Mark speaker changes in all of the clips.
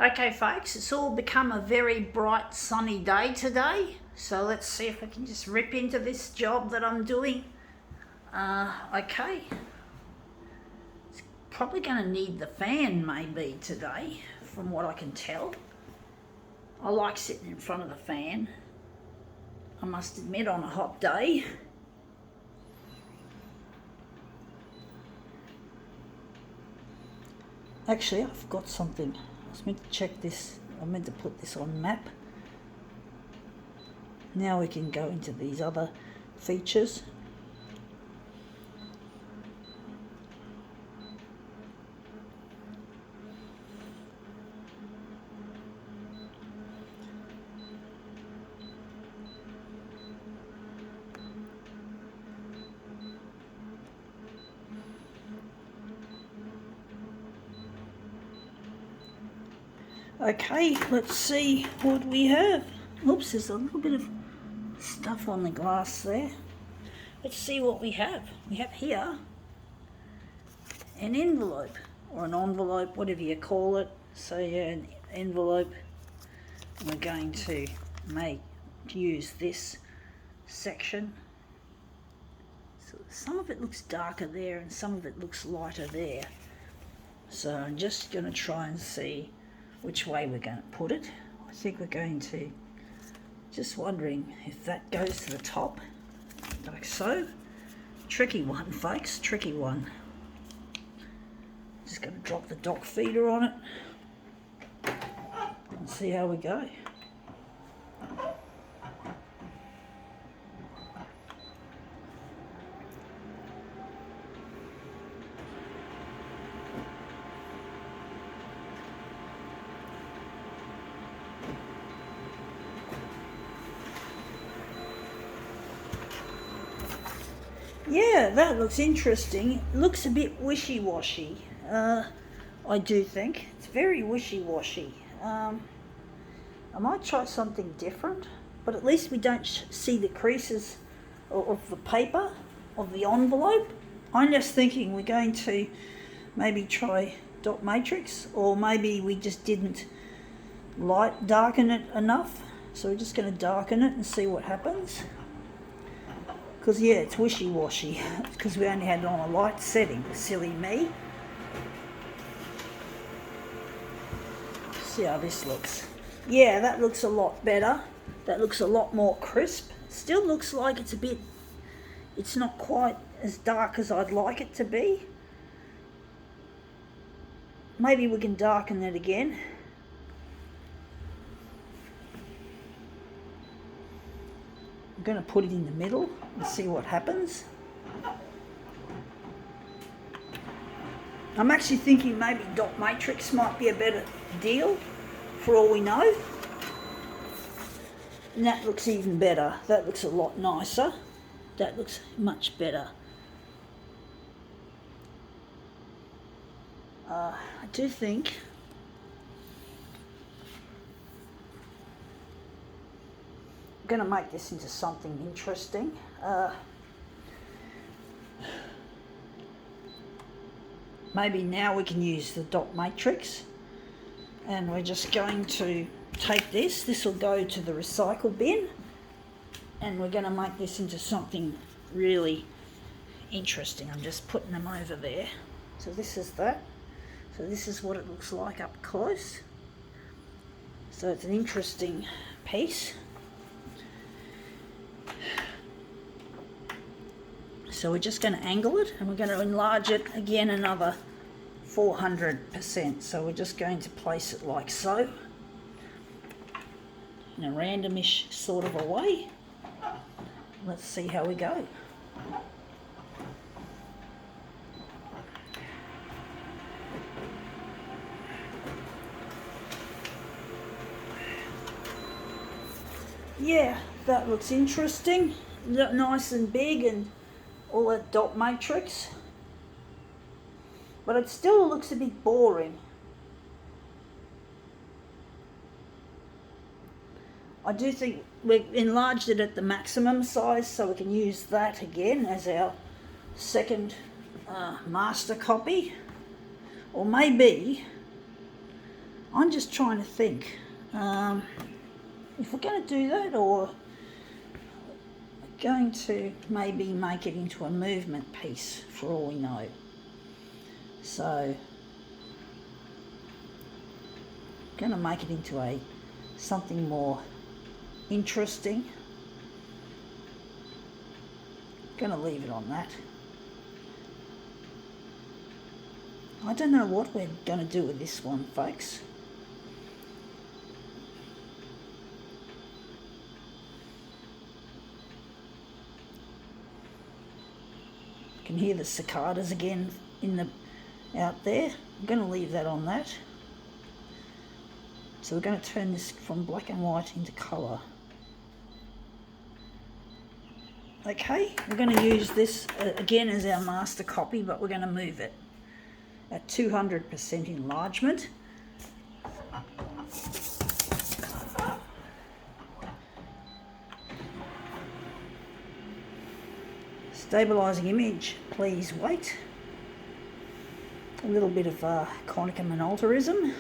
Speaker 1: Okay folks, it's all become a very bright sunny day today, so let's see if I can just rip into this job that I'm doing. Okay, it's probably going to need the fan maybe today, from what I can tell. I like sitting in front of the fan, I must admit, on a hot day. Actually, I forgot something. I was meant to check this. I meant to put this on map. Now we can go into these other features. Okay, let's see what we have. Oops, there's a little bit of stuff on the glass there. Let's see what we have. We have here an envelope, or an envelope, whatever you call it. So yeah, an envelope. We're going to use this section. So some of it looks darker there and some of it looks lighter there. So I'm just going to try and see which way we're going to put it. I think we're going to, just wondering if that goes to the top, like so. Tricky one, folks, tricky one. Just going to drop the dock feeder on it and see how we go. Yeah, that looks interesting. It looks a bit wishy-washy. I do think it's very wishy-washy. I might try something different, but at least we don't see the creases of the paper, of the envelope. I'm just thinking we're going to maybe try dot matrix, or maybe we just didn't darken it enough. So we're just going to darken it and see what happens. Because yeah, it's wishy-washy, because we only had it on a light setting, silly me. See how this looks. Yeah, that looks a lot better. That looks a lot more crisp. Still looks like it's not quite as dark as I'd like it to be. Maybe we can darken it again. I'm going to put it in the middle and see what happens. I'm actually thinking maybe dot matrix might be a better deal, for all we know. And that looks even better. That looks a lot nicer. That looks much better. I do think I'm going to make this into something interesting. Maybe now we can use the dot matrix, and we're just going to take this will go to the recycle bin, and we're going to make this into something really interesting. I'm just putting them over there. So this is that. So this is what it looks like up close. So it's an interesting piece. So we're just going to angle it, and we're going to enlarge it again another 400%. So we're just going to place it like so, in a randomish sort of a way. Let's see how we go. Yeah, that looks interesting. Nice and big and all that dot matrix. But it still looks a bit boring. I do think we've enlarged it at the maximum size, so we can use that again as our second master copy. Or maybe I'm just trying to think if we're going to do that, or we're going to maybe make it into a movement piece for all we know. So going to make it into something more interesting. Going to leave it on that. I don't know what we're going to do with this one, folks. You can hear the cicadas again out there. I'm going to leave that on that. So we're going to turn this from black and white into colour. Okay, we're going to use this again as our master copy, but we're going to move it at 200% enlargement. Stabilising image, please wait. A little bit of Konica Minoltaism.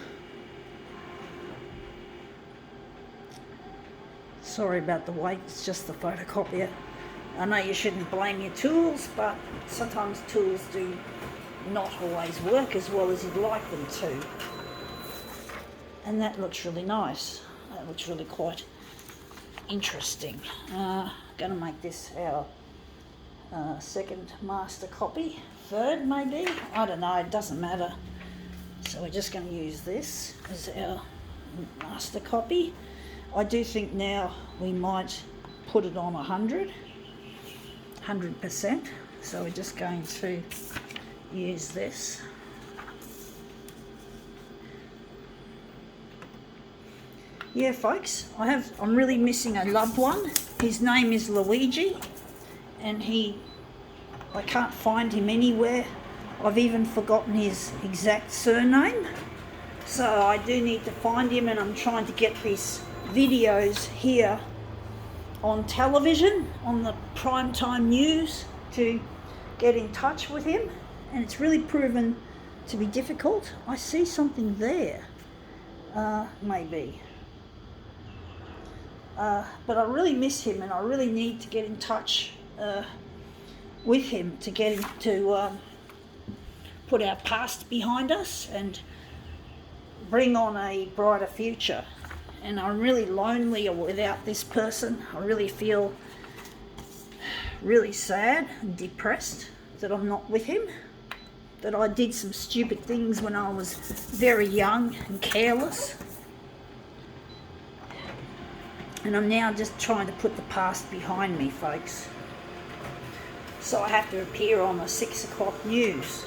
Speaker 1: Sorry about the wait, it's just the photocopier. I know you shouldn't blame your tools, but sometimes tools do not always work as well as you'd like them to. And that looks really nice. That looks really quite interesting. Going to make this our second master copy, third maybe, I don't know, it doesn't matter. So we're just going to use this as our master copy. I do think now we might put it on 100%. So we're just going to use this. Yeah, folks, I'm really missing a loved one. His name is Luigi, and I can't find him anywhere. I've even forgotten his exact surname. So I do need to find him, and I'm trying to get these videos here on television, on the primetime news, to get in touch with him. And it's really proven to be difficult. I see something there, maybe. But I really miss him, and I really need to get in touch with him to get him to put our past behind us and bring on a brighter future. And I'm really lonely without this person. I really feel really sad and depressed that I'm not with him, that I did some stupid things when I was very young and careless. And I'm now just trying to put the past behind me, folks. So I have to appear on the 6 o'clock news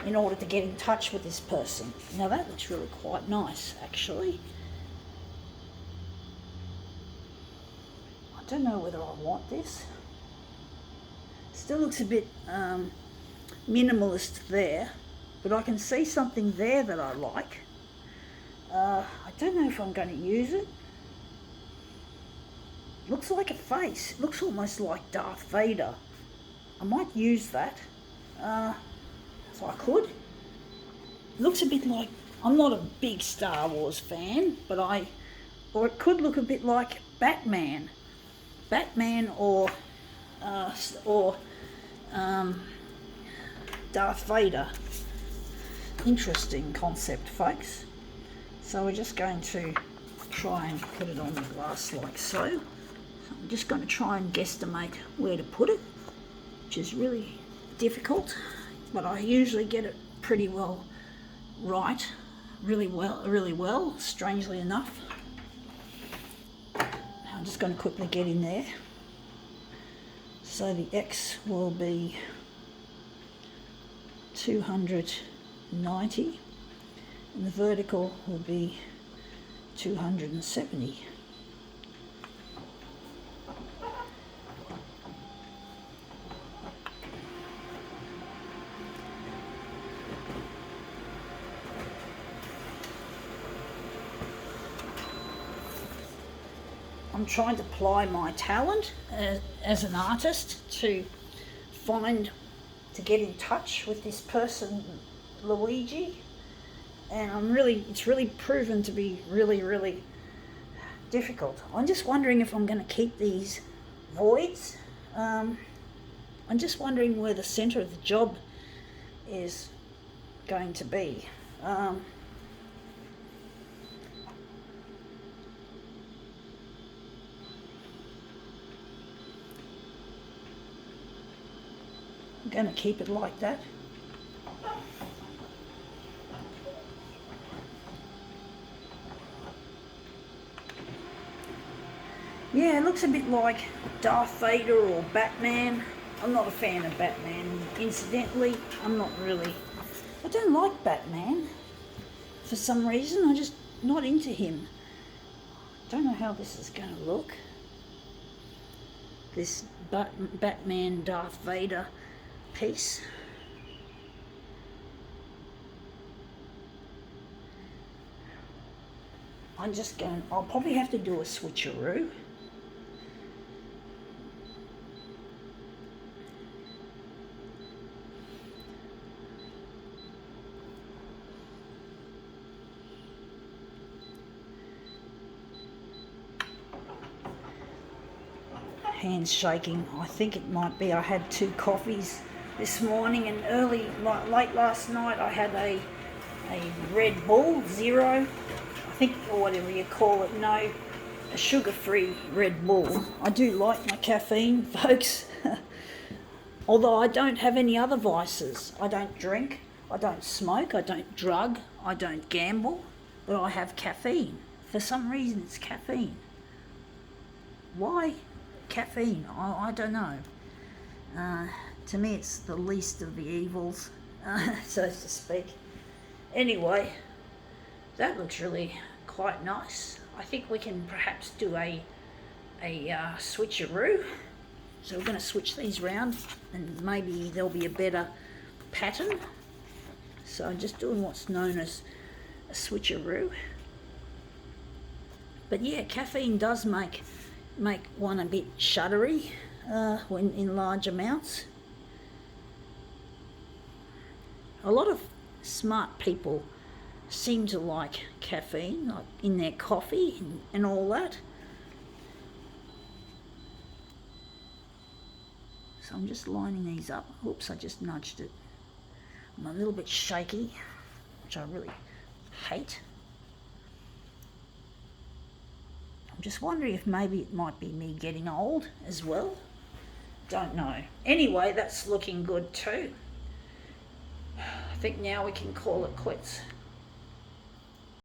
Speaker 1: in order to get in touch with this person. Now that looks really quite nice, actually. I don't know whether I want this. Still looks a bit minimalist there, but I can see something there that I like. I don't know if I'm going to use it. Looks like a face. It looks almost like Darth Vader. I might use that if I could. It looks a bit like, I'm not a big Star Wars fan, but or it could look a bit like Batman. Batman or Darth Vader. Interesting concept, folks. So we're just going to try and put it on the glass like so. I'm just going to try and guesstimate where to put it, which is really difficult, but I usually get it pretty well right, really well, strangely enough. I'm just going to quickly get in there. So the X will be 290 and the vertical will be 270. I'm trying to apply my talent as an artist to get in touch with this person, Luigi, and it's really proven to be really difficult. I'm just wondering if I'm going to keep these voids. I'm just wondering where the centre of the job is going to be. I'm going to keep it like that. Yeah, it looks a bit like Darth Vader or Batman. I'm not a fan of Batman, incidentally. I don't like Batman. For some reason, I'm just not into him. Don't know how this is going to look. This Batman Darth Vader piece. I'll probably have to do a switcheroo. Hands shaking. I think it might be I had 2 coffees this morning, and late last night I had a Red Bull Zero, I think, or whatever you call it. No, a sugar-free Red Bull. I do like my caffeine, folks. Although I don't have any other vices. I don't drink, I don't smoke, I don't drug, I don't gamble, but I have caffeine. For some reason it's caffeine. Why caffeine? I don't know. To me it's the least of the evils, so to speak. Anyway, that looks really quite nice. I think we can perhaps do a switcheroo. So we're going to switch these round and maybe there'll be a better pattern. So I'm just doing what's known as a switcheroo. But yeah, caffeine does make one a bit shuddery when in large amounts. A lot of smart people seem to like caffeine, like in their coffee and all that. So I'm just lining these up. Oops, I just nudged it. I'm a little bit shaky, which I really hate. I'm just wondering if maybe it might be me getting old as well. Don't know. Anyway, that's looking good too. I think now we can call it quits.